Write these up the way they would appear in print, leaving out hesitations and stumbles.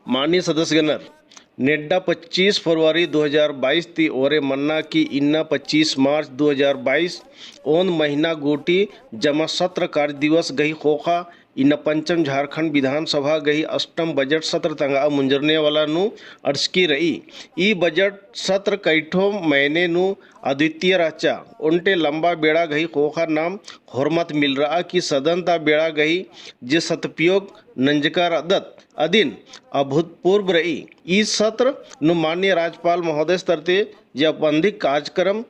माननीय सदस्यगण, नेड्डा 25 फरवरी 2022 ती ओरे मन्ना की इन्ना 25 मार्च 2022 ओन महीना गोटी जमा सत्र कार्य दिवस गही खोखा इन पंचम झारखंड विधानसभा गही अष्टम बजट सत्र तंगा मुंजरने वाला नु अड़सकी रही। ई बजट सत्र कैठो महीने नु अद्वितीय राचा उनटे लंबा बेड़ा गही खोखा नाम हरमत मिल रहा कि सदनता बेड़ा गही जे सतुपयोग नंजकार अदत अधीन अभूतपूर्व रही। इस सत्र नु माननीय राज्यपाल महोदय तरते जे अपंधिक कार्यक्रम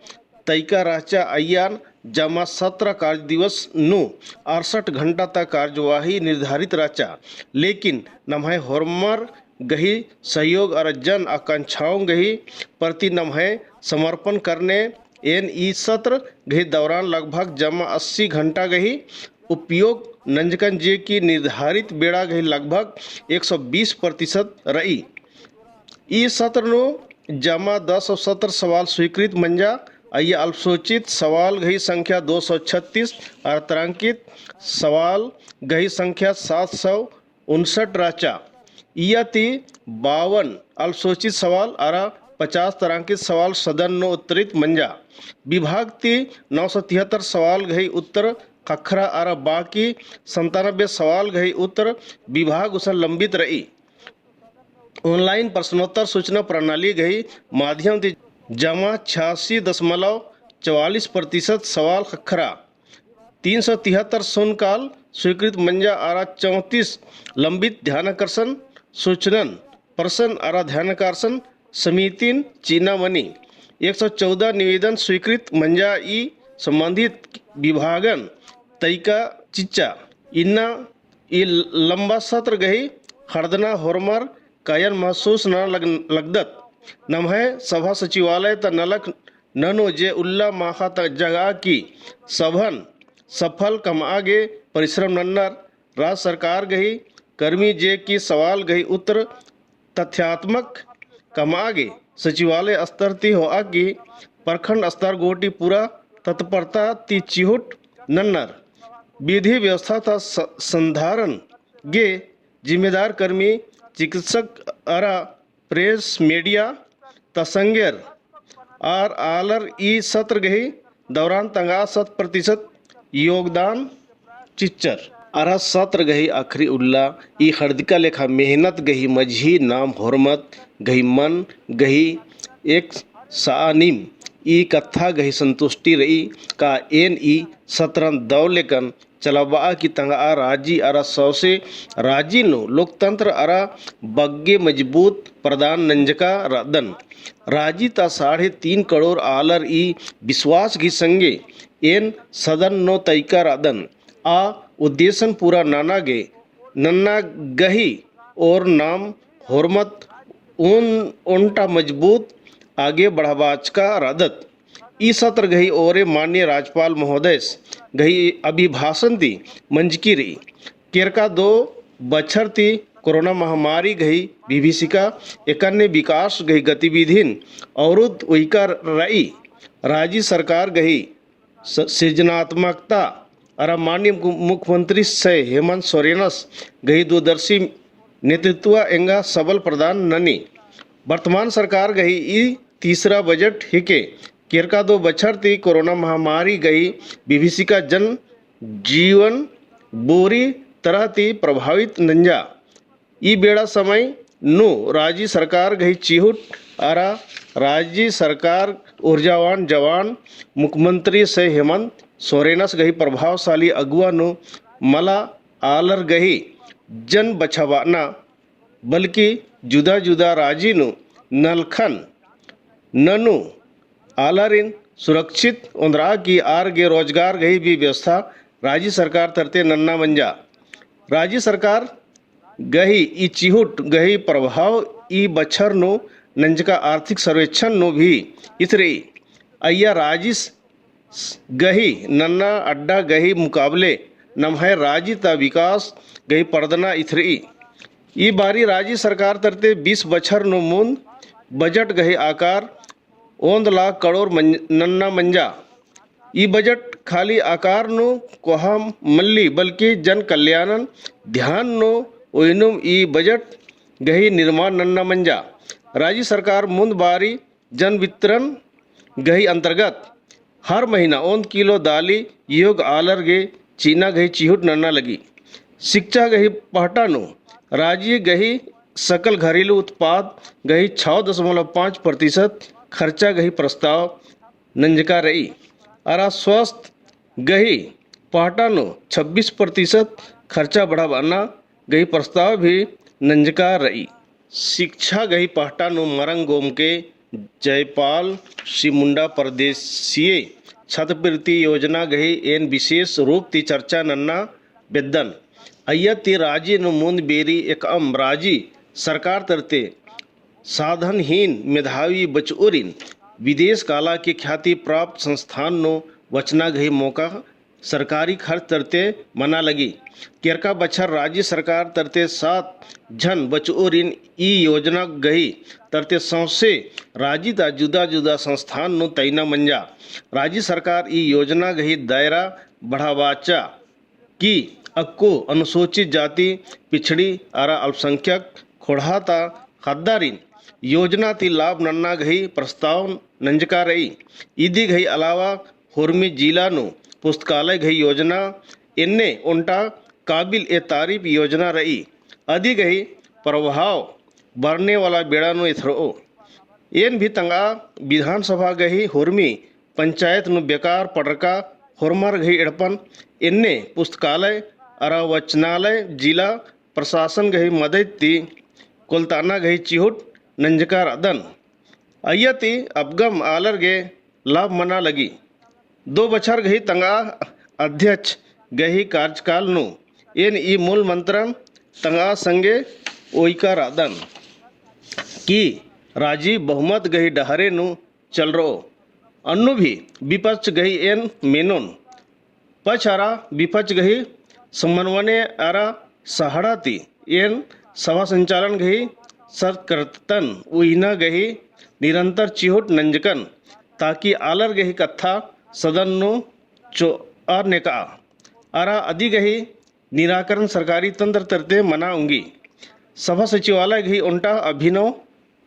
तैका राचा अयान जमा 17 कार्य दिवस नु 68 घंटा तक कार्यवाही निर्धारित राचा, लेकिन नम्हे होरमर गही सहयोग और जन आकांक्षाओं गही प्रति नम्हे समर्पण करने एन ई सत्र गही दौरान लगभग जमा 80 घंटा गही उपयोग नंजकन जे की निर्धारित बेड़ा गही लगभग 120% रही। इस सत्र नो जमा 1070 सवाल स्वीकृत मंजा आइए अल्पसूचित सवाल गही संख्या 236 और तारांकित सवाल गही संख्या 759 राचा। इयति 52 अल्पसूचित सवाल और 50 तारांकित सवाल सदन नो उत्तरित मंजा। विभाग ती 973 सवाल गही उत्तर खखरा और बाकी 97 सवाल गही उत्तर विभाग उस लंबित रही। ऑनलाइन प्रश्नोत्तर सूचना प्रणाली गही माध्यम से जमा 86.44% सवाल खखरा 373 शून्यकाल स्वीकृत मंजा और 34 लंबित ध्यानाकर्षण सूचनन प्रश्न और ध्यानाकर्षण समिति चीनामणि 114 निवेदन स्वीकृत मंजा ई संबंधित विभागन तैका चिच्चा इन्ना ई लंबा सत्र गही खरदना होरमर कायन महसूस न लगदत नम्हे सभा सचिवालय त नलक ननो जे उल्ला माखा त जगह की सभन सफल कम आगे परिश्रम नन्नर राज्य सरकार गही कर्मी जे की सवाल गही उत्तर तथ्यात्मक कम आगे सचिवालय स्तर ती हो आगे प्रखंड स्तर गोटी पूरा तत्परता ती चिहुट नन्नर विधि व्यवस्था था संधारण गे जिम्मेदार कर्मी चिकित्सक अरा प्रेस मीडिया तसंगेर और आलर ई सत्र गही दौरान तंगा 100% योगदान चिच्चर अरा सत्र गही आखिरी उल्ला ई हर्दिका लेखा मेहनत गही मझी नाम होरमत गही मन गही एक सानिम ई कथा गही संतुष्टि रही का एन ई सत्रन दौलेकन चलावा की तंगा राजी अरा सौ से राजी नो लोकतंत्र अरा बग्गे मजबूत प्रदान नंजका रदन राजी ता 3.5 करोड़ आलर ई विश्वास की संगे एन सदन नो तैका रदन आ उद्देशन पूरा नाना गे नन्ना गही और नाम होरमत उनटा मजबूत आगे बढ़ावाच का रदत ई सत्र गही और माननीय राज्यपाल महोदय गही अभिभाषण दी मंजकी रही केरका 2 बछर ती कोरोना महामारी गही विभीषिका एकन्य विकास गही गतिविधिन अवरुद्ध उइका रही राज्य सरकार गही सृजनात्मकता और माननीय मुख्यमंत्री से हेमंत सोरेनस गही दूरदर्शी नेतृत्व एंगा सबल प्रदान ननी वर्तमान सरकार गही ई तीसरा बजट हिके केरका 2 बछर ती कोरोना महामारी गई विभीषिका जन जीवन बोरी तरह ती प्रभावित नंजा ई बेड़ा समय नु राज्य सरकार गई चिहुट आरा राज्य सरकार ऊर्जावान जवान मुख्यमंत्री से हेमंत सोरेनस गई प्रभावशाली अगुआ नु मला आलर गई जन बछवाना बल्कि जुदा जुदा राज्य नु नलखन ननु आलरिन सुरक्षित उंदरा की आर गे रोजगार गही भी व्यवस्था राज्य सरकार तरते नन्ना मंजा राज्य सरकार गही ई चिहुट गही प्रभाव ई बछर नो नंजका आर्थिक सर्वेक्षण नो भी इतरे अय्या राज्य गही नन्ना अड्डा गही मुकाबले नम्हे राज्य ता विकास गही पर्दना इतरे ई बारी राज्य सरकार तरते 20 बछर नो मुंद बजट गही आकार 1 लाख करोड़ नन्ना मंजा ई बजट खाली आकार नो कोहम मल्ली बल्कि जन कल्याणन ध्यान नो ओइनुम ई बजट गही निर्माण नन्ना मंजा राज्य सरकार मुंद बारी जन वितरण गही अंतर्गत हर महीना 1 किलो दाली योग आलर गे चीना गही चिहुट नन्ना लगी शिक्षा गही पहटानु राज्य गही सकल घरेलू उत्पाद गही 6.5% खर्चा गही प्रस्ताव नंजका रही अरा स्वस्थ गही पहटानु 26% खर्चा बढ़ावाना गही प्रस्ताव भी नंजका रही शिक्षा गही पहटानु मरंग गोम के जयपाल श्री मुंडा प्रदेशीय छात्रवृत्ति योजना गही एन विशेष रूप ती चर्चा नन्ना बेदन अय्यति राज्य नु मुंद बेरी एक राजी सरकार तरते साधनहीन मेधावी बचोरिन विदेश काला के ख्याति प्राप्त संस्थान नो वचना गही मौका सरकारी खर्च तरते मना लगी केरका बछर राज्य सरकार तरते 7 जन बचोरिन ई योजना गही तरते सौसे राज्य ता जुदा जुदा संस्थान नो तैना मंजा राज्य सरकार ई योजना गही दायरा बढ़ावाचा की अक्को अनुसूचित जाति पिछड़ी आरा अल्पसंख्यक खोड़ाता खद्दारीन योजना ती लाभ नन्ना गही प्रस्ताव नंजका रही इदी गही अलावा हुर्मी जिला नु पुस्तकालय गही योजना इन्ने उनटा काबिल ए तारीफ योजना रही अधि गही प्रभाव बढ़ने वाला बेड़ा नु इथरो एन भी तंगा विधानसभा गही हुर्मी पंचायत नु बेकार पड़का हुरमर गही एड़पन इन्ने पुस्तकालय अरा वचनालय जिला प्रशासन गही मदद ती कुलताना गही चिहुट नंजकार अदन अय्यति अबगम आलर गे लाभ मना लगी 2 बछर गही तंगा अध्यक्ष गही कार्यकाल नु एन ई मूल मंत्रम तंगा संगे ओइका रादन की राजी बहुमत गही डहरे नु चल रो अन्नु भी विपक्ष गही एन मेनोन पछ आरा विपक्ष गही समन्वय आरा सहाड़ाती एन सभा संचालन गही सरकर्तन उइना गही निरंतर चिहुट नंजकन ताकि आलर गही कथा सदन नो चो ने का आरा अधि गही निराकरण सरकारी तंत्र तरते मनाऊंगी सभा सचिवालय गही उल्टा अभिनव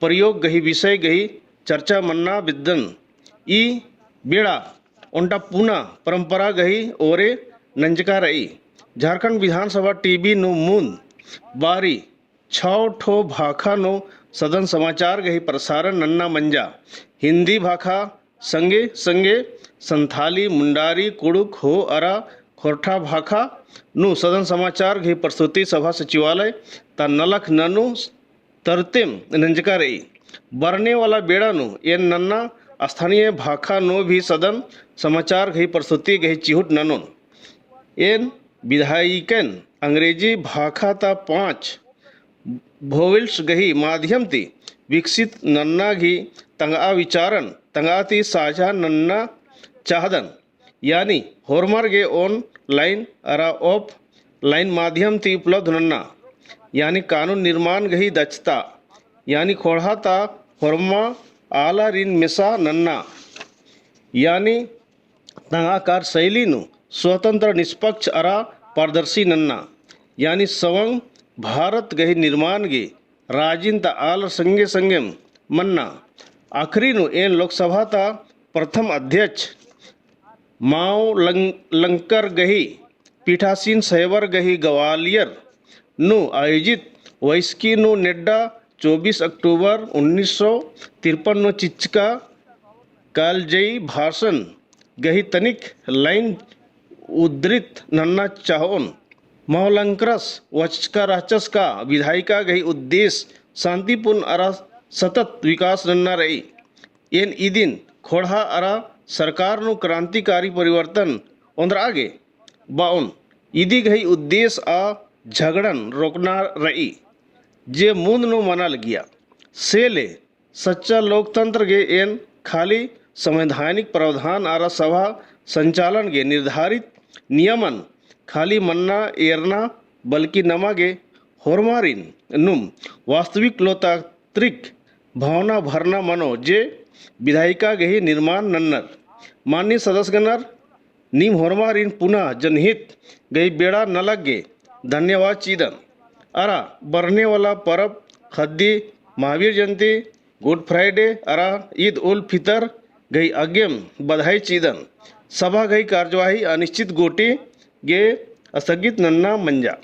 प्रयोग गही विषय गही चर्चा मन्ना विद्दन ई बेड़ा उल्टा पुनः परंपरा गही ओरे नंजका रही झारखंड विधानसभा टीवी नु मूंद बारी 6 ठो भाखा नो सदन समाचार गही प्रसारण नन्ना मंजा हिंदी भाखा संगे संगे संथाली मुंडारी कुड़ुक हो अरा खोरठा भाखा नु सदन समाचार गही प्रस्तुति सभा सचिवालय ता नलख ननु तरतेम नंजका रही बरने वाला बेड़ा नु एन नन्ना स्थानीय भाखा नो भी सदन समाचार गही प्रस्तुति गही चिहुट ननु एन विधायिकन अंग्रेजी भाखा ता 5 भोविल्स गही माध्यम ती विकसित नन्ना घी तंगा विचारन तंगाती साझा नन्ना चाहदन यानी होरमर गे ऑनलाइन अरा ऑफ लाइन माध्यम ती उपलब्ध नन्ना यानी कानून निर्माण गही दक्षता यानी खोड़ाता होरमा आला रिन मिसा नन्ना यानी तंगाकार शैली नु स्वतंत्र निष्पक्ष अरा पारदर्शी नन्ना यानी सवंग भारत गही निर्माण गे राजिन ता आल संगे संगे मन्ना आखिरी नु एन लोकसभा ता प्रथम अध्यक्ष माओ लंकर गही पीठासीन सहवर गही ग्वालियर नु आयोजित वैस्की नु नेड्डा 24 अक्टूबर 1953 नु चिचका कालजयी भाषण गही तनिक लाइन उद्धृत नन्ना चाहोन मौलंकरस वचका राचस का विधायिका गही उद्देश्य शांतिपूर्ण अरा सतत विकास नन्ना रही एन ई दिन खोड़ा अरा सरकार नु क्रांतिकारी परिवर्तन ओंद्र आगे बाउन इदी गही उद्देश्य आ झगड़न रोकना रही जे मुंद नु मना लगिया सेले सच्चा लोकतंत्र गे एन खाली संवैधानिक प्रावधान आरा सभा संचालन गे निर्धारित नियमन खाली मन्ना एरना बल्कि नमागे होरमारिन नुम वास्तविक लोकतांत्रिक भावना भरना मनो जे विधायिका गही निर्माण नन्नर माननीय सदस्यगणर नीम होरमारिन पुनः जनहित गई बेड़ा न लगे धन्यवाद चीदन अरा बरने वाला परब खद्दी महावीर जयंती गुड फ्राइडे अरा ईद उल फितर गई अगेम बधाई चीदन सभा गई कार्यवाही अनिश्चित गोटी गे स्थगित नन्ना मंजा।